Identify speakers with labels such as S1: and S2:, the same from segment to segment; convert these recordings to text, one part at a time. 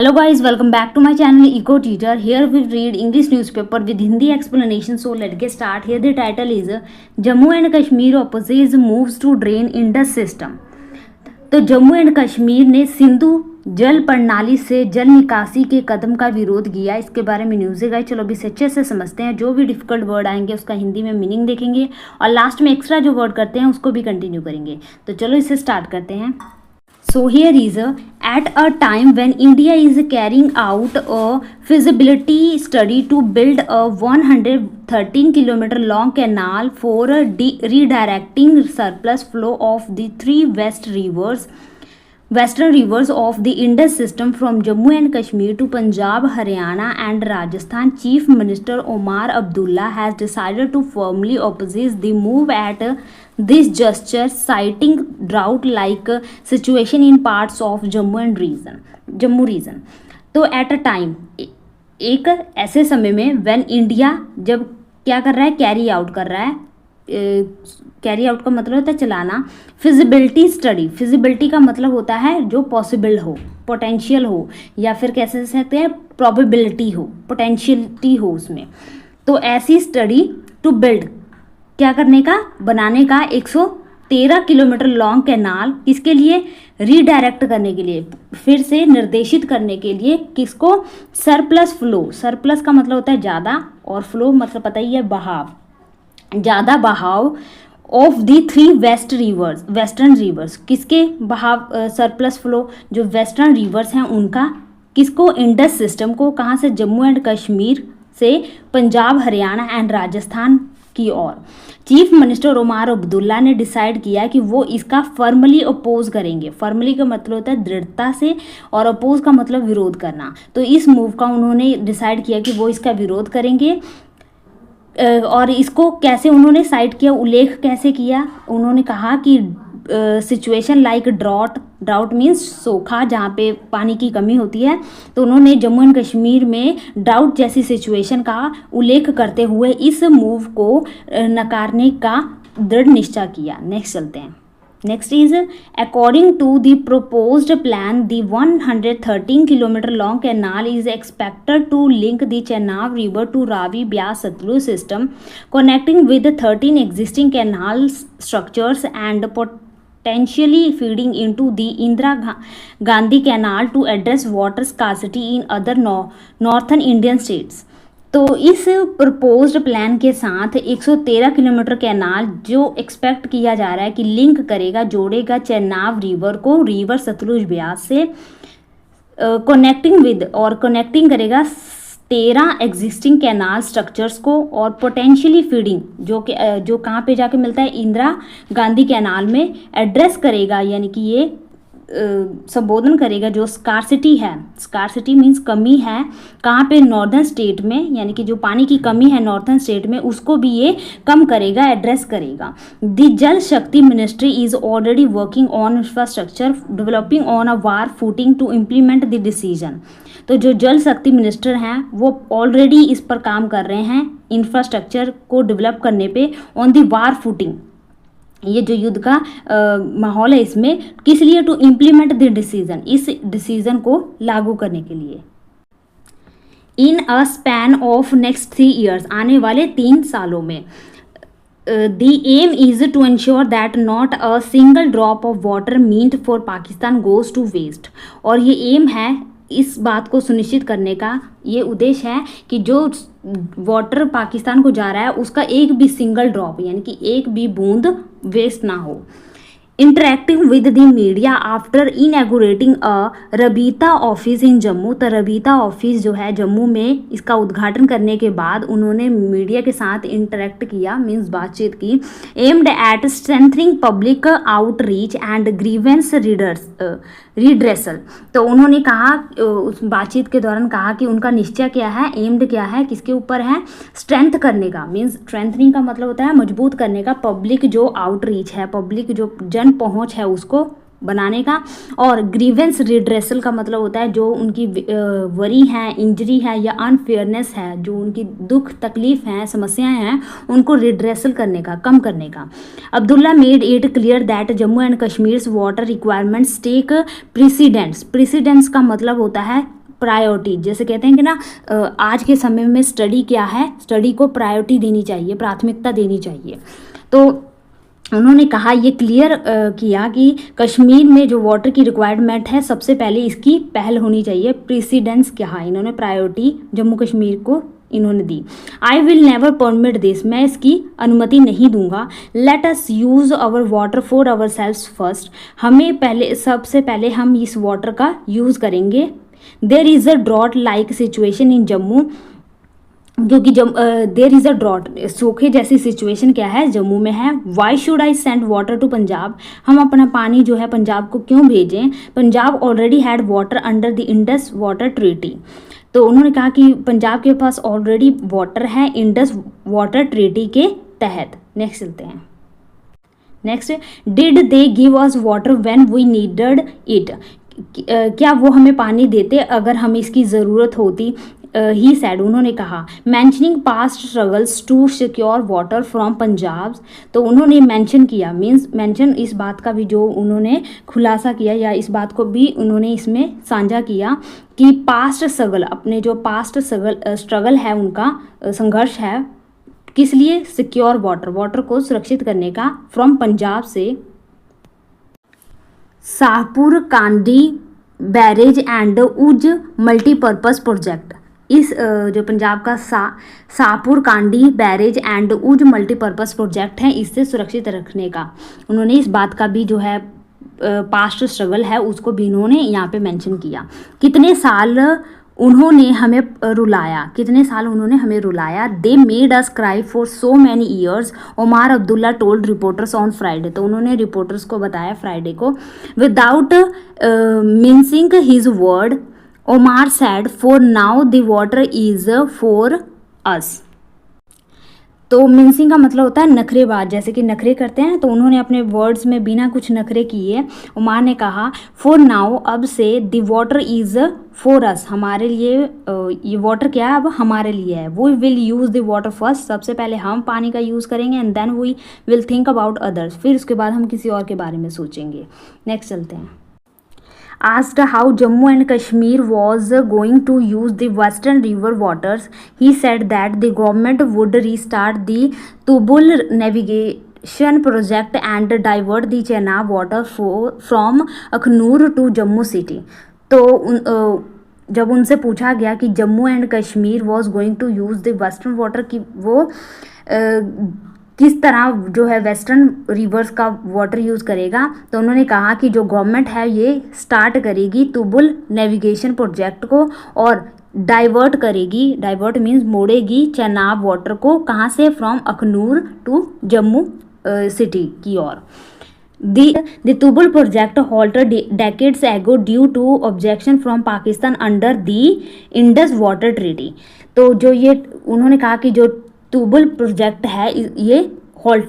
S1: Hello guys, welcome back to my channel Eco Teacher. Here we read English newspaper with Hindi explanation. So let's get start. Here the title is Jammu and Kashmir opposes moves to drain Indus system. तो Jammu and Kashmir ने सिंधु जल प्रणाली से जल निकासी के कदम का विरोध किया। इसके बारे में न्यूज़ है। चलो अभी अच्छे से समझते हैं। जो भी डिफिकल्ट वर्ड आएंगे उसका हिंदी में मीनिंग देखेंगे और लास्ट में एक्स्ट्रा जो वर्ड करते हैं उसको भी कंटिन्यू करेंगे। तो चलो इसे स्टार्ट करते हैं। So here is at a time when India is carrying out a feasibility study to build a 113 km long canal for redirecting surplus flow of the three western rivers of the Indus system from Jammu and Kashmir to Punjab, Haryana and Rajasthan, Chief Minister Omar Abdullah has decided to firmly oppose the move at this juncture, citing drought-like situation in parts of Jammu region. तो at a time, एक ऐसे समय में when India जब क्या कर रहा है, कैरी आउट कर रहा है। कैरी आउट का मतलब होता है चलाना। फिजिबिलिटी स्टडी, फिजिबिलिटी का मतलब होता है जो पॉसिबल हो, पोटेंशियल हो, या फिर कैसे कहते हैं प्रोबेबिलिटी हो, पोटेंशियलिटी हो उसमें। तो ऐसी स्टडी टू बिल्ड, क्या करने का, बनाने का 113 किलोमीटर लॉन्ग कैनाल, किसके लिए, रीडायरेक्ट करने के लिए, फिर से निर्देशित करने के लिए, किसको, सरप्लस फ्लो। सरप्लस का मतलब होता है ज़्यादा और फ्लो मतलब पता ही है बहाव, ज़्यादा बहाव of the three western rivers, किसके बहाव, सरप्लस फ्लो जो वेस्टर्न रिवर्स हैं उनका, किसको, इंडस सिस्टम को, कहाँ से, जम्मू एंड कश्मीर से पंजाब, हरियाणा एंड राजस्थान की ओर। चीफ मिनिस्टर ओमार अब्दुल्ला ने डिसाइड किया कि वो इसका फॉर्मली अपोज करेंगे। फॉर्मली का मतलब होता है दृढ़ता से और अपोज का मतलब विरोध करना। तो इस मूव का उन्होंने डिसाइड किया कि वो इसका विरोध करेंगे। और इसको कैसे उन्होंने साइट किया, उल्लेख कैसे किया, उन्होंने कहा कि सिचुएशन लाइक ड्राउट मीन्स सूखा, जहाँ पे पानी की कमी होती है। तो उन्होंने जम्मू एंड कश्मीर में ड्राउट जैसी सिचुएशन का उल्लेख करते हुए इस मूव को नकारने का दृढ़ निश्चय किया। नेक्स्ट चलते हैं। Next is according to the proposed plan, the 113 km long canal is expected to link the Chenab River to Ravi Byas Satluj system, connecting with 13 existing canal structures and potentially feeding into the Indira Gandhi Canal to address water scarcity in other northern Indian states. तो इस proposed plan के साथ 113 kilometre canal जो expect किया जा रहा है कि लिंक करेगा, जोड़ेगा चेनाब रिवर को रिवर सतलुज ब्यास से, कनेक्टिंग करेगा 13 एग्जिस्टिंग कैनाल स्ट्रक्चर्स को, और पोटेंशियली फीडिंग जो कहाँ पे जाके मिलता है, इंदिरा गांधी कैनाल में एड्रेस करेगा, यानी कि ये संबोधन करेगा जो स्कार्सिटी है। स्कार्सिटी मीन्स कमी है, कहाँ पे, नॉर्दर्न स्टेट में, यानी कि जो पानी की कमी है नॉर्दर्न स्टेट में उसको भी ये कम करेगा, एड्रेस करेगा। The Jal Shakti ministry is already working on infrastructure developing on a war footing to implement the decision. तो जो जल शक्ति मिनिस्टर हैं वो ऑलरेडी इस पर काम कर रहे हैं, इंफ्रास्ट्रक्चर को डेवलप करने पे, ऑन द वार फूटिंग, ये जो युद्ध का माहौल है इसमें, किस लिए, टू इम्प्लीमेंट द डिसीजन, इस डिसीजन को लागू करने के लिए। In a span of next 3 years, आने वाले 3 सालों में। The aim is to ensure that not a single drop of water meant for Pakistan goes to waste. और ये एम है, इस बात को सुनिश्चित करने का ये उद्देश्य है कि जो वाटर पाकिस्तान को जा रहा है उसका एक भी सिंगल ड्रॉप, यानी कि एक भी बूंद वेस्ट ना हो। Interacting with the media after inaugurating a Rabita office in Jammu. तो रबीता ऑफिस जो है जम्मू में, इसका उद्घाटन करने के बाद उन्होंने मीडिया के साथ इंटरेक्ट किया, मीन्स बातचीत की। Aimed at strengthening public outreach and grievance redressal. तो उन्होंने कहा, उस बातचीत के दौरान कहा कि उनका निश्चय क्या है, एम्ड क्या है, किसके ऊपर है, स्ट्रेंथ करने का, मीन्स स्ट्रेंथनिंग का मतलब होता है मजबूत करने का, पब्लिक जो आउटरीच है, पब्लिक जो जन पहुंच है उसको बनाने का, और ग्रीवेंस रिड्रेसल का मतलब होता है जो उनकी वरी है, इंजरी है या अनफेयरनेस है, जो उनकी दुख तकलीफ हैं, समस्याएं हैं, उनको रिड्रेसल करने का, कम करने का। Abdullah made it clear that Jammu and Kashmir water requirements take precedence. Precedence का मतलब होता है प्रायोरिटी, जैसे कहते हैं कि ना आज के समय में स्टडी क्या है, स्टडी को प्रायोरिटी देनी चाहिए, प्राथमिकता देनी चाहिए। तो उन्होंने कहा, ये क्लियर किया कि कश्मीर में जो वाटर की रिक्वायरमेंट है सबसे पहले इसकी पहल होनी चाहिए। प्रेसिडेंस कहा इन्होंने, प्रायोरिटी जम्मू कश्मीर को इन्होंने दी। I will never permit this, मैं इसकी अनुमति नहीं दूंगा। Let us use our water for our ourselves, हमें पहले, सबसे पहले हम इस वाटर का यूज़ करेंगे। There is a drought like situation in Jammu, क्योंकि देर इज़ अ ड्रॉट, सूखे जैसी सिचुएशन क्या है, जम्मू में है। Why should I send water to Punjab, हम अपना पानी जो है पंजाब को क्यों भेजें। Punjab already had water under the Indus water treaty, तो उन्होंने कहा कि पंजाब के पास ऑलरेडी वाटर है इंडस वाटर ट्रीटी के तहत। नेक्स्ट चलते हैं। Next, did they give us water when we needed it, क्या वो हमें पानी देते अगर हमें इसकी ज़रूरत होती। ही सैड, उन्होंने कहा, mentioning past struggles to secure water from Punjab, तो उन्होंने मेंशन किया, मीन्स मेंशन इस बात का भी जो उन्होंने खुलासा किया या इस बात को भी उन्होंने इसमें साझा किया कि पास्ट स्ट्रगल, अपने जो पास्ट स्ट्रगल है उनका संघर्ष है, किस लिए, सिक्योर वाटर को सुरक्षित करने का, फ्रॉम पंजाब से। शाहपुर कांडी बैरेज एंड उज मल्टीपर्पज़ प्रोजेक्ट, इस जो पंजाब का शाहपुर कांडी बैरेज एंड उज मल्टीपर्पज़ प्रोजेक्ट है, इससे सुरक्षित रखने का उन्होंने इस बात का भी जो है पास्ट स्ट्रगल है उसको भी इन्होंने यहाँ पे मेंशन किया। कितने साल उन्होंने हमें रुलाया, कितने साल उन्होंने हमें रुलाया। They made us cry for so many years, Omar Abdullah told reporters on Friday, तो उन्होंने रिपोर्टर्स को बताया फ्राइडे को। Without mincing his word, Omar said, for now the water is for us. तो मिंसिंग का मतलब होता है नखरेबाज, जैसे कि नखरे करते हैं, तो उन्होंने अपने वर्ड्स में बिना कुछ नखरे किए उमार ने कहा, फॉर नाउ, अब से, the water is for us, हमारे लिए ये वाटर क्या है, अब हमारे लिए है। We will use the water first, सबसे पहले हम पानी का यूज़ करेंगे, and then we will think about others, फिर उसके बाद हम किसी और के बारे में सोचेंगे। नेक्स्ट चलते हैं। Asked how Jammu and Kashmir was going to use the Western River waters, he said that the government would restart the Tubul navigation project and divert the Chenab water from Akhnoor to Jammu city. तो जब उनसे पूछा गया कि Jammu and Kashmir was going to use the western water, की वो किस तरह जो है वेस्टर्न रिवर्स का वाटर यूज़ करेगा, तो उन्होंने कहा कि जो गवर्नमेंट है ये स्टार्ट करेगी तुबुल नेविगेशन प्रोजेक्ट को और डाइवर्ट करेगी, डाइवर्ट मीन्स मोड़ेगी चेनाब वाटर को, कहाँ से, from Akhnoor to Jammu city की ओर। The Tubul project halted decades ago due to objection from Pakistan under the Indus Water Treaty. तो जो ये उन्होंने कहा कि जो तुबुल प्रोजेक्ट है ये हॉल्ट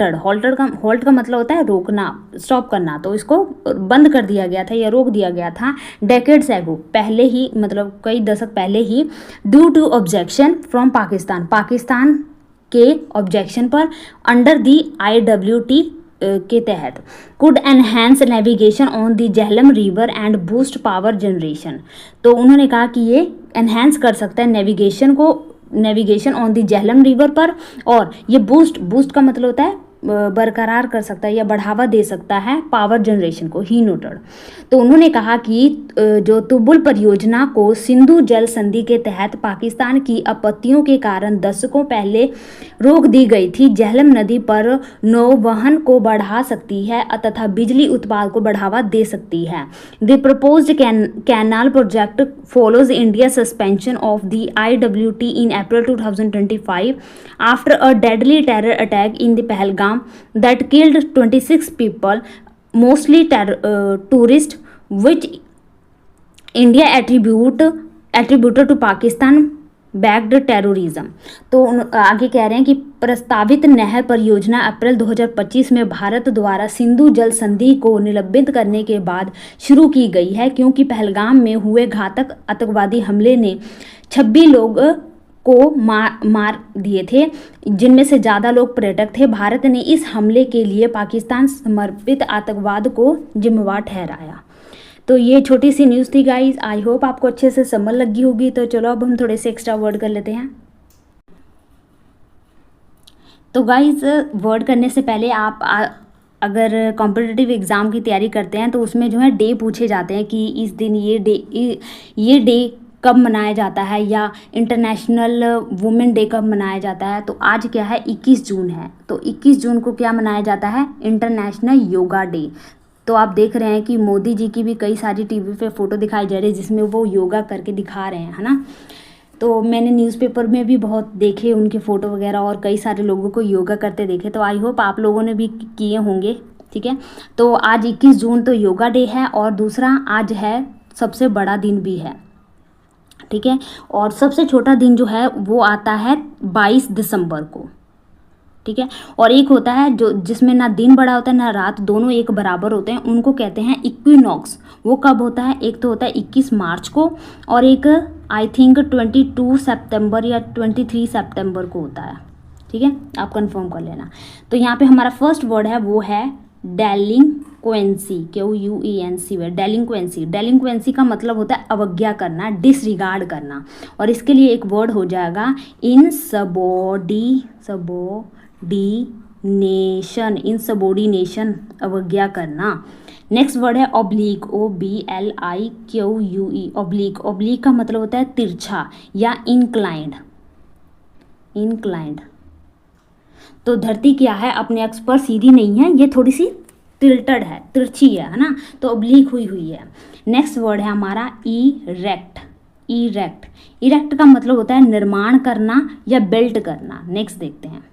S1: का मतलब होता है रोकना, स्टॉप करना, तो इसको बंद कर दिया गया था या रोक दिया गया था डेकेड्स एगो, पहले ही, मतलब कई दशक पहले ही, due to objection from Pakistan के ऑब्जेक्शन पर, अंडर दी IWT के तहत, could enhance navigation on the Jhelum river and boost power generation. तो उन्होंने कहा कि ये एनहेंस कर सकता है navigation on the Jhelum river पर, और ये बूस्ट का मतलब होता है बरकरार कर सकता है या बढ़ावा दे सकता है पावर जनरेशन को, ही नोटेड। तो उन्होंने कहा कि जो तुबुल परियोजना को सिंधु जल संधि के तहत पाकिस्तान की आपत्तियों के कारण दशकों पहले रोक दी गई थी, झेलम नदी पर नौवहन को बढ़ा सकती है तथा बिजली उत्पादन को बढ़ावा दे सकती है। The proposed canal project follows India suspension of the IWT in April 2025 after a deadly terror attack in the Pahalgam that killed 26 people, mostly tourists, which India attributed to Pakistan backed terrorism। तो आगे कह रहे हैं कि प्रस्तावित नहर परियोजना अप्रैल 2025 में भारत द्वारा सिंधु जल संधि को निलंबित करने के बाद शुरू की गई है, क्योंकि पहलगाम में हुए घातक आतंकवादी हमले ने 26 लोग को मार दिए थे, जिनमें से ज़्यादा लोग पर्यटक थे। भारत ने इस हमले के लिए पाकिस्तान समर्पित आतंकवाद को जिम्मेवार ठहराया। तो ये छोटी सी न्यूज़ थी गाइस, आई होप आपको अच्छे से समझ लगी होगी। तो चलो अब हम थोड़े से एक्स्ट्रा वर्ड कर लेते हैं। तो गाइस वर्ड करने से पहले आप अगर कॉम्पिटिटिव एग्ज़ाम की तैयारी करते हैं तो उसमें जो है डे पूछे जाते हैं कि इस दिन ये डे कब मनाया जाता है, या इंटरनेशनल वुमेन डे कब मनाया जाता है। तो आज क्या है, 21 जून है। तो 21 जून को क्या मनाया जाता है, इंटरनेशनल योगा डे। तो आप देख रहे हैं कि मोदी जी की भी कई सारी टीवी पे फ़ोटो दिखाई जा रही है जिसमें वो योगा करके दिखा रहे हैं, है ना। तो मैंने न्यूज़पेपर में भी बहुत देखे उनके फ़ोटो वगैरह, और कई सारे लोगों को योगा करते देखे। तो आई होप आप लोगों ने भी किए होंगे, ठीक है। तो आज 21 जून तो योगा डे है, और दूसरा आज है सबसे बड़ा दिन भी है, ठीक है। और सबसे छोटा दिन जो है वो आता है 22 दिसंबर को, ठीक है। और एक होता है जो जिसमें ना दिन बड़ा होता है ना रात, दोनों एक बराबर होते हैं, उनको कहते हैं इक्विनॉक्स। वो कब होता है, एक तो होता है 21 मार्च को, और एक आई थिंक 22 सितंबर या 23 सितंबर को होता है, ठीक है। आप कंफर्म कर लेना। तो यहाँ पे हमारा फर्स्ट वर्ड है वो है डेलिंक्वेंसी, QUENC वर्ड, डेलिंक्वेंसी। डेलिंक्वेंसी का मतलब होता है अवज्ञा करना, डिसरिगार्ड करना। और इसके लिए एक वर्ड हो जाएगा इनसबॉर्डिनेशन, अवज्ञा करना। नेक्स्ट वर्ड है ऑब्लिक, OBLIQUE, ऑब्लिक। ऑब्लिक का मतलब होता है तिरछा या इंक्लाइंड। तो धरती क्या है, अपने अक्ष पर सीधी नहीं है, ये थोड़ी सी टिल्टेड है, तिरछी है ना, तो ऑब्लिक हुई है। नेक्स्ट वर्ड है हमारा इरेक्ट। इरेक्ट का मतलब होता है निर्माण करना या बिल्ट करना। नेक्स्ट देखते हैं।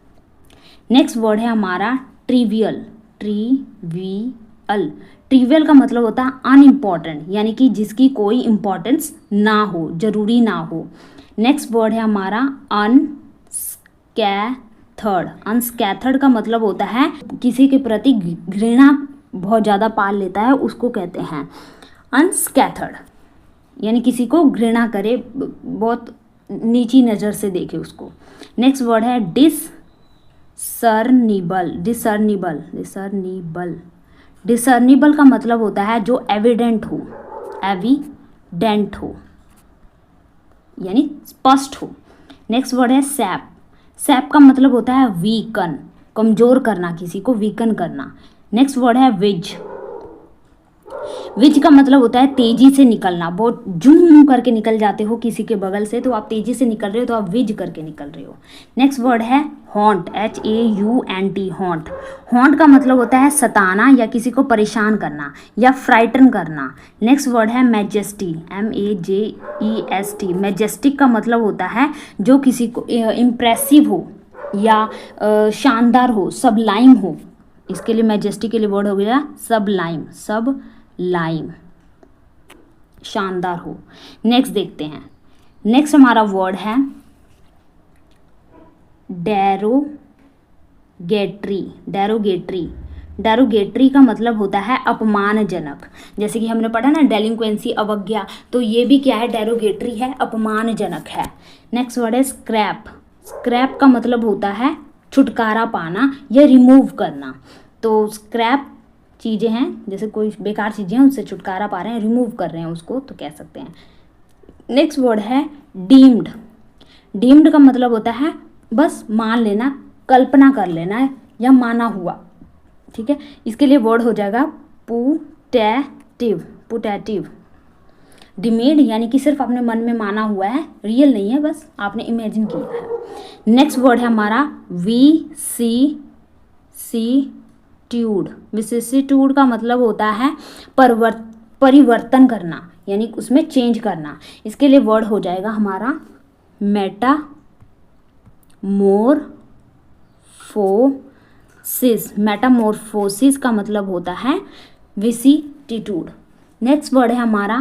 S1: नेक्स्ट वर्ड है हमारा ट्रिवियल। ट्रिवियल का मतलब होता है अनइम्पॉर्टेंट, यानी कि जिसकी कोई इम्पोर्टेंस ना हो, जरूरी ना हो। नेक्स्ट वर्ड है हमारा अनस्कैथर्ड का मतलब होता है किसी के प्रति घृणा बहुत ज़्यादा पाल लेता है, उसको कहते हैं अनस्कैथर्ड, यानी किसी को घृणा करे, बहुत नीची नज़र से देखे उसको। नेक्स्ट वर्ड है डिसर्निबल का मतलब होता है जो एविडेंट हो, यानी स्पष्ट हो। नेक्स्ट वर्ड है सैप का मतलब होता है वीकन, कमज़ोर करना, किसी को वीकन करना। नेक्स्ट वर्ड है विज का मतलब होता है तेज़ी से निकलना, बहुत जूम करके निकल जाते हो किसी के बगल से, तो आप तेज़ी से निकल रहे हो तो आप विज करके निकल रहे हो। नेक्स्ट वर्ड है हॉन्ट, HAUNT, हॉन्ट का मतलब होता है सताना या किसी को परेशान करना या फ्राइटन करना। नेक्स्ट वर्ड है मैजेस्टी, MAJEST, मैजेस्टिक का मतलब होता है जो किसी को इम्प्रेसिव हो या शानदार हो, सबलाइम हो। इसके लिए मैजेस्टिक के लिए वर्ड हो गया सबलाइम, शानदार हो। नेक्स्ट देखते हैं। नेक्स्ट हमारा वर्ड है डेरोगेटरी का मतलब होता है अपमानजनक। जैसे कि हमने पढ़ा ना डेलिंक्वेंसी, अवज्ञा, तो ये भी क्या है, डेरोगेटरी है, अपमानजनक है। नेक्स्ट वर्ड है स्क्रैप का मतलब होता है छुटकारा पाना या रिमूव करना। तो स्क्रैप चीज़ें हैं, जैसे कोई बेकार चीज़ें हैं उससे छुटकारा पा रहे हैं, रिमूव कर रहे हैं उसको, तो कह सकते हैं। नेक्स्ट वर्ड है डीम्ड का मतलब होता है बस मान लेना, कल्पना कर लेना या माना हुआ, ठीक है। इसके लिए वर्ड हो जाएगा पुटैटिव। डिमेड यानी कि सिर्फ अपने मन में माना हुआ है, रियल नहीं है, बस आपने इमेजिन किया है। नेक्स्ट वर्ड है हमारा विसिसिट्यूड का मतलब होता है परिवर्तन करना, यानी उसमें चेंज करना। इसके लिए वर्ड हो जाएगा हमारा मेटामॉर्फोसिस का मतलब होता है विसिटिट्यूड। नेक्स्ट वर्ड है हमारा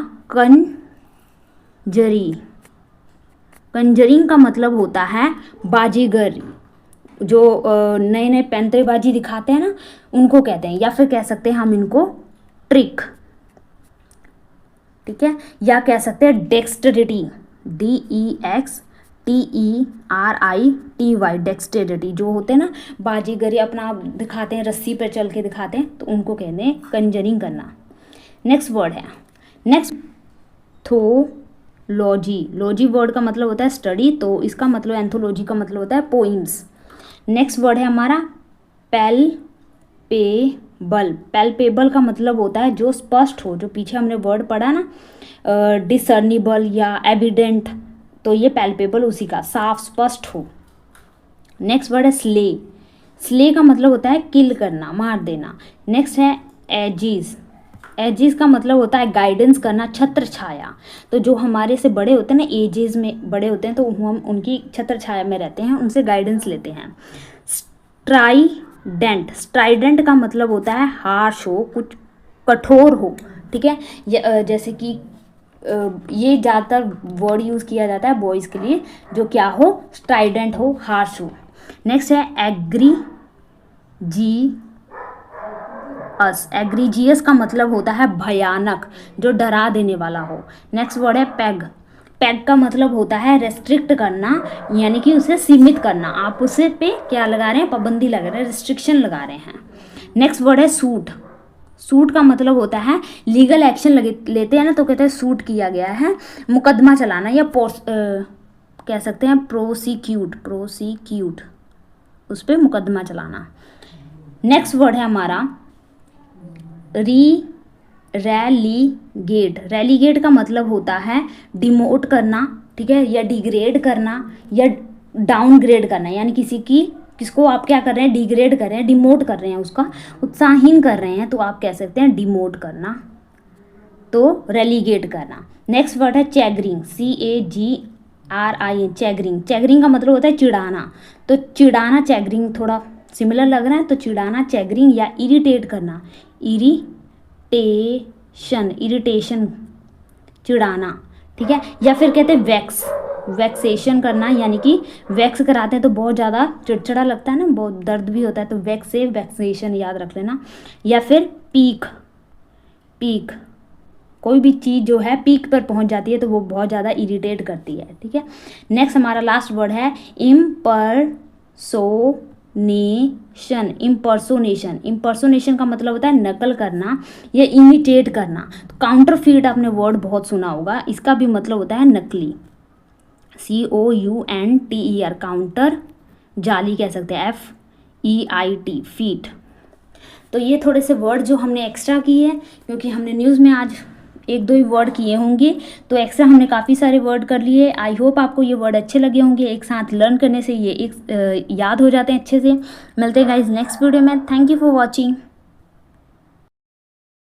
S1: कंजरिंग का मतलब होता है बाजीगर, जो नए नए पैंतरेबाजी दिखाते हैं ना, उनको कहते हैं, या फिर कह सकते हैं हम इनको ट्रिक, ठीक है। या कह सकते हैं डेक्सटेरिटी, DEXTERITY, डेक्सटेरिटी, जो होते हैं ना बाजीगरी, अपना दिखाते हैं, रस्सी पर चल के दिखाते हैं, तो उनको कहते हैं कंजरिंग करना। नेक्स्ट वर्ड है नेक्स्ट एंथोलॉजी, लॉजी वर्ड का मतलब होता है स्टडी, तो इसका मतलब एंथोलॉजी का मतलब होता है पोइम्स। नेक्स्ट वर्ड है हमारा पैल्पेबल। पैल्पेबल का मतलब होता है जो स्पष्ट हो, जो पीछे हमने वर्ड पढ़ा ना डिसर्निबल या एविडेंट, तो ये पैल्पेबल उसी का, साफ स्पष्ट हो। नेक्स्ट वर्ड है स्ले। स्ले का मतलब होता है किल करना, मार देना। नेक्स्ट है एजिस। एजिस का मतलब होता है गाइडेंस करना, छत्र छाया। तो जो हमारे से बड़े होते हैं ना, एजेस में बड़े होते हैं, तो हम उनकी छत्र छाया में रहते हैं, उनसे गाइडेंस लेते हैं। स्ट्राइडेंट। स्ट्राइडेंट का मतलब होता है हार्श हो, कुछ कठोर हो, ठीक है। जैसे कि ये ज़्यादातर वर्ड यूज़ किया जाता है बॉयज़ के लिए, जो क्या हो, स्ट्राइडेंट हो, हार्श हो। नेक्स्ट है एग्रीजियस। एग्रीजियस का मतलब होता है भयानक, जो डरा देने वाला हो। नेक्स्ट वर्ड है पैग। पैग का मतलब होता है रेस्ट्रिक्ट करना, यानी कि उसे सीमित करना, आप उसे पे क्या लगा रहे हैं, पाबंदी लगा रहे हैं, रिस्ट्रिक्शन लगा रहे हैं। नेक्स्ट वर्ड है सूट। सूट का मतलब होता है लीगल एक्शन लेते हैं ना, तो कहते हैं सूट किया गया है, मुकदमा चलाना, या कह सकते हैं प्रोसिक्यूट, उस पर मुकदमा चलाना। नेक्स्ट वर्ड है हमारा रैलीगेट। रैलीगेट का मतलब होता है डिमोट करना, ठीक है, या डिग्रेड करना, या डाउनग्रेड करना, यानी किसको आप क्या कर रहे हैं, डिग्रेड कर रहे हैं, डिमोट कर रहे हैं, उसका उत्साहीन कर रहे हैं, तो आप कह सकते हैं डिमोट करना, तो रैलीगेट करना। नेक्स्ट वर्ड है चैगरिंग। CAGRING, चैगरिंग। चैगरिंग का मतलब होता है चिढ़ाना, तो चिढ़ाना चैगरिंग थोड़ा सिमिलर लग रहा है, तो चिढ़ाना चैगरिंग, या इरिटेट करना, इरिटेशन, चिढ़ाना, ठीक है। या फिर कहते हैं वैक्सेशन करना, यानी कि वैक्स कराते हैं तो बहुत ज़्यादा चिड़चिड़ा लगता है ना, बहुत दर्द भी होता है, तो वैक्स से वैक्सेशन याद रख लेना। या फिर पीक, कोई भी चीज़ जो है पीक पर पहुंच जाती है तो वो बहुत ज़्यादा इरिटेट करती है, ठीक है। नेक्स्ट हमारा लास्ट वर्ड है इम्पर्सोनेशन। इम्पर्सोनेशन का मतलब होता है नकल करना या इमिटेट करना। तो काउंटरफीट आपने वर्ड बहुत सुना होगा, इसका भी मतलब होता है नकली, COUNTER, काउंटर, जाली कह सकते हैं, FEIT, फीट। तो ये थोड़े से वर्ड जो हमने एक्स्ट्रा किए हैं, क्योंकि हमने न्यूज़ में आज 1-2 ही वर्ड किए होंगे, तो एक्स्ट्रा हमने काफ़ी सारे वर्ड कर लिए। आई होप आपको ये वर्ड अच्छे लगे होंगे, एक साथ लर्न करने से ये याद हो जाते हैं अच्छे से। मिलते हैं गाइज नेक्स्ट वीडियो में। Thank you for watching.